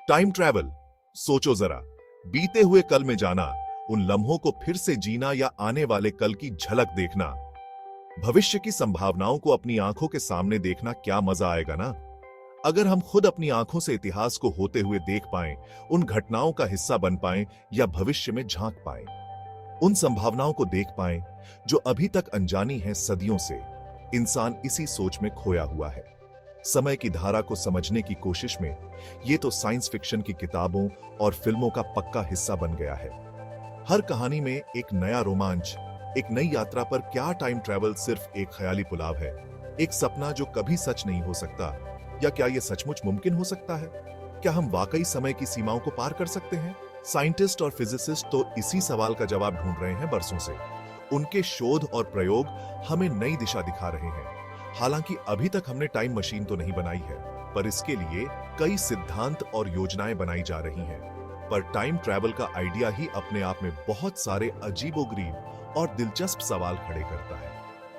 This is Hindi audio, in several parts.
टाइम ट्रैवल, सोचो जरा, बीते हुए कल में जाना, उन लम्हों को फिर से जीना या आने वाले कल की झलक देखना। भविष्य की संभावनाओं को अपनी आंखों के सामने देखना क्या मजा आएगा ना। अगर हम खुद अपनी आंखों से इतिहास को होते हुए देख पाएं, उन घटनाओं का हिस्सा बन पाएं या भविष्य में झांक पाएं, उन संभावनाओं को देख पाएं जो अभी तक अनजानी हैं सदियों से, इंसान इसी सोच में खोया हुआ है। समय की धारा को समझने की कोशिश में ये तो साइंस फिक्शन की किताबों और फिल्मों का पक्का हिस्सा बन गया है। हर कहानी में एक नया रोमांच, एक नई यात्रा। पर क्या टाइम ट्रैवल सिर्फ एक ख्याली पुलाव है, एक सपना जो कभी सच नहीं हो सकता? या क्या यह सचमुच मुमकिन हो सकता है? क्या हम वाकई समय की सीमाओं को पार कर सकते हैं? साइंटिस्ट और फिजिसिस्ट तो इसी सवाल का जवाब ढूंढ रहे हैं बरसों से। उनके शोध और प्रयोग हमें नई दिशा दिखा रहे हैं। हालांकि अभी तक हमने टाइम मशीन तो नहीं बनाई है, पर इसके लिए कई सिद्धांत और योजनाएं बनाई जा रही हैं। पर टाइम ट्रैवल का आइडिया ही अपने आप में बहुत सारे अजीबोगरीब और दिलचस्प सवाल खड़े करता है।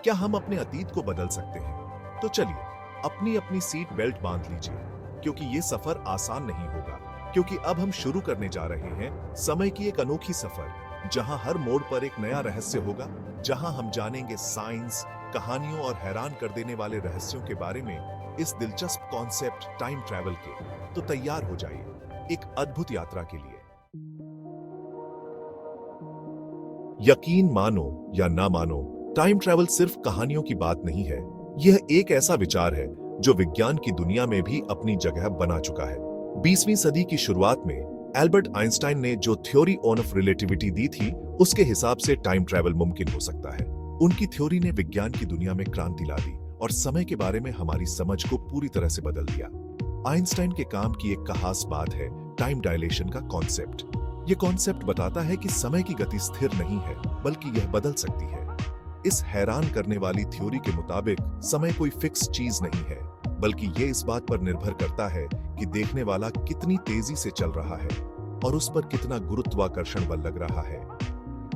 क्या हम अपने अतीत को बदल सकते हैं? तो चलिए अपनी अपनी सीट बेल्ट बांध लीजिए, क्योंकि ये सफर आसान नहीं होगा। क्योंकि अब हम शुरू करने जा रहे हैं समय की एक अनोखी सफर, जहां हर मोड़ पर एक नया रहस्य होगा, जहां हम जानेंगे साइंस, कहानियों और हैरान कर देने वाले रहस्यों के बारे में। इस दिलचस्प कॉन्सेप्ट टाइम ट्रैवल के तो तैयार हो जाइए एक अद्भुत यात्रा के लिए। यकीन मानो या ना मानो, टाइम ट्रैवल सिर्फ कहानियों की बात नहीं है। यह एक ऐसा विचार है जो विज्ञान की दुनिया में भी अपनी जगह बना चुका है। 20वीं सदी की शुरुआत में एल्बर्ट आइंस्टाइन ने जो थ्योरी ऑफ रिलेटिविटी दी थी, उसके हिसाब से टाइम ट्रैवल मुमकिन हो सकता है। उनकी थ्योरी ने विज्ञान की दुनिया में क्रांति ला दी और समय के बारे में हमारी समझ को पूरी तरह से बदल दिया। आइंस्टाइन के काम की एक खास बात है टाइम डायलेशन का कॉन्सेप्ट। ये कॉन्सेप्ट बताता है कि समय की गति स्थिर नहीं है, बल्कि यह बदल सकती है। इस हैरान करने वाली थ्योरी के मुताबिक समय कोई फिक्स चीज नहीं है, बल्कि ये इस बात पर निर्भर करता है कि देखने वाला कितनी तेजी से चल रहा है और उस पर कितना गुरुत्वाकर्षण बल लग रहा है।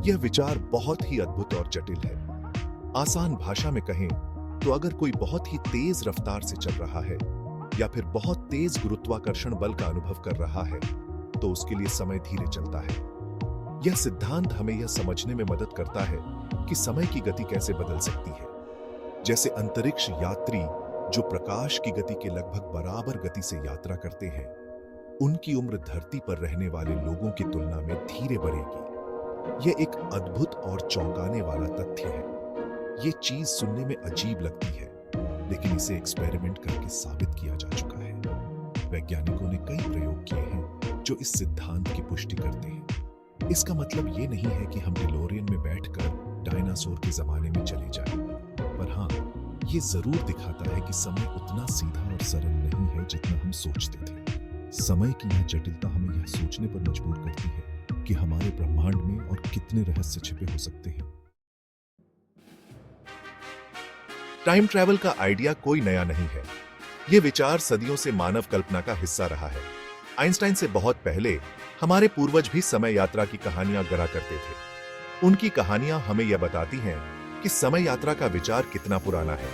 यह विचार बहुत ही अद्भुत और जटिल है। आसान भाषा में कहें तो अगर कोई बहुत ही तेज रफ्तार से चल रहा है या फिर बहुत तेज गुरुत्वाकर्षण बल का अनुभव कर रहा है, तो उसके लिए समय धीरे चलता है। यह सिद्धांत हमें यह समझने में मदद करता है कि समय की गति कैसे बदल सकती है। जैसे अंतरिक्ष यात्री जो प्रकाश की गति के लगभग बराबर गति से यात्रा करते हैं, उनकी उम्र धरती पर रहने वाले लोगों की तुलना में धीरे बढ़ेगी। यह एक अद्भुत और चौंकाने वाला तथ्य है। ये चीज सुनने में अजीब लगती है, लेकिन इसे एक्सपेरिमेंट करके साबित किया जा चुका है। वैज्ञानिकों ने कई प्रयोग किए हैं जो इस सिद्धांत की पुष्टि करते हैं। इसका मतलब ये नहीं है कि हम डिलोरियन में बैठकर डायनासोर के जमाने में चले जाएं, पर हाँ, ये जरूर दिखाता है कि समय उतना सीधा और सरल नहीं है जितना हम सोचते थे। समय की यह जटिलता हमें यह सोचने पर मजबूर करती है कि हमारे ब्रह्मांड में और कितने रहस्य छिपे हो सकते हैं। टाइम ट्रैवल का आइडिया कोई नया नहीं है। यह विचार सदियों से मानव कल्पना का हिस्सा रहा है। आइंस्टाइन से बहुत पहले हमारे पूर्वज भी समय यात्रा की कहानियां गढ़ा करते थे। उनकी कहानियां हमें यह बताती हैं कि समय यात्रा का विचार कितना पुराना है।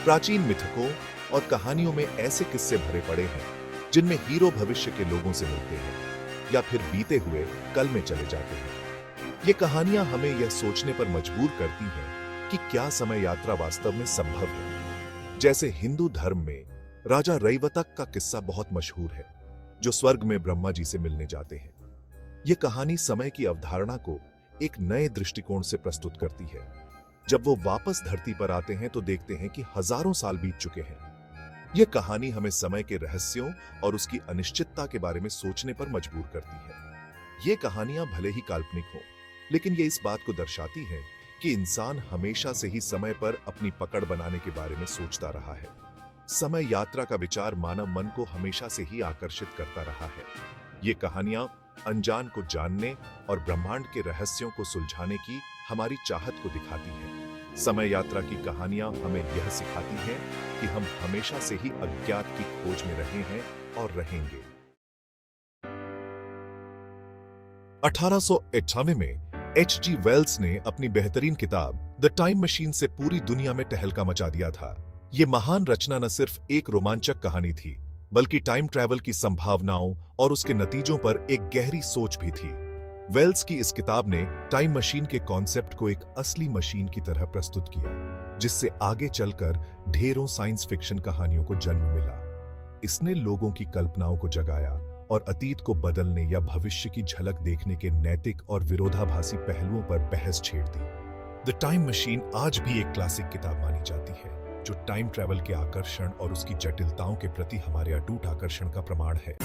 प्राचीन मिथकों और कहानियों में ऐसे किस्से भरे पड़े हैं जिनमें हीरो भविष्य के लोगों से मिलते हैं या फिर बीते हुए कल में चले जाते हैं। ये कहानियां हमें यह सोचने पर मजबूर करती हैं कि क्या समय यात्रा वास्तव में संभव है। जैसे हिंदू धर्म में राजा रैवतक का किस्सा बहुत मशहूर है, जो स्वर्ग में ब्रह्मा जी से मिलने जाते हैं। यह कहानी समय की अवधारणा को एक नए दृष्टिकोण से प्रस्तुत करती है। जब वो वापस धरती पर आते हैं तो देखते हैं कि हजारों साल बीत चुके हैं। यह कहानी हमें समय के रहस्यों और उसकी अनिश्चितता के बारे में सोचने पर मजबूर करती है। ये कहानियां भले ही काल्पनिक हों, लेकिन ये इस बात को दर्शाती हैं कि इंसान हमेशा से ही समय पर अपनी पकड़ बनाने के बारे में सोचता रहा है। समय यात्रा का विचार मानव मन को हमेशा से ही आकर्षित करता रहा है। ये कहानियां अनजान को जानने और ब्रह्मांड के रहस्यों को सुलझाने की हमारी चाहत को दिखाती हैं। समय यात्रा की कहानियां हमें यह सिखाती हैं कि हम हमेशा से ही अज्ञात की खोज में रहे हैं और रहेंगे। 1898 में H.G. वेल्स ने अपनी बेहतरीन किताब द टाइम मशीन से पूरी दुनिया में तहलका मचा दिया था। ये महान रचना न सिर्फ एक रोमांचक कहानी थी, बल्कि टाइम ट्रैवल की संभावनाओं और उसके नतीजों पर एक गहरी सोच भी थी। वेल्स की इस किताब ने टाइम मशीन के कॉन्सेप्ट को एक असली मशीन की तरह प्रस्तुत किया, जिससे आगे चलकर ढेरों साइंस फिक्शन कहानियों को जन्म मिला। इसने लोगों की कल्पनाओं को जगाया और अतीत को बदलने या भविष्य की झलक देखने के नैतिक और विरोधाभासी पहलुओं पर बहस छेड़ दी। द टाइम मशीन आज भी एक क्लासिक किताब मानी जाती है, जो टाइम ट्रैवल के आकर्षण और उसकी जटिलताओं के प्रति हमारे अटूट आकर्षण का प्रमाण है।